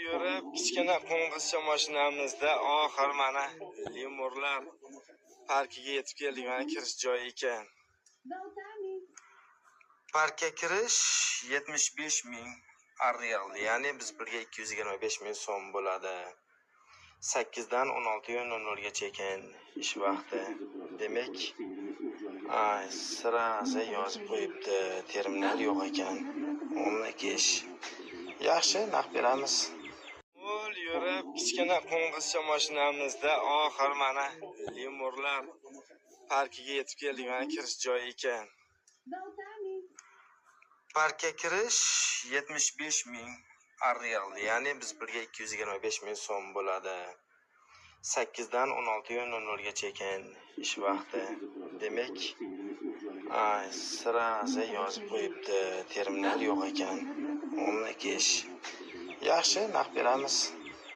yurib kichkina qo'ng'izcha mashinamizda oxir mana lemurlar parkiga yetib keldik. Mana kirish joyi ekan. Parkka kirish 75.000 real, ya'ni biz birga 225.000 so'm bo'ladi. 8 dan 16:00 gacha ekan ish vaqti. Demak, sirazi yozib qo'yibdi. Terminal yo'q ekan. 12 yaxshi, naq beramiz. Yo'l yurib kichkina qo'ng'izcha mashinamizda oxir mana lemurlar parkiga yetib keldik. Mana kirish joyi ekan. Parkka kirish 75.000 real, ya'ni biz birga 225.000 so'm bo'ladi. 8 dan 16:00 gacha ekan ish vaqti. Demak, sirazi yozib qo'yibdi. Terminal yo'q ekan. 12 yaxshi, naq beramiz.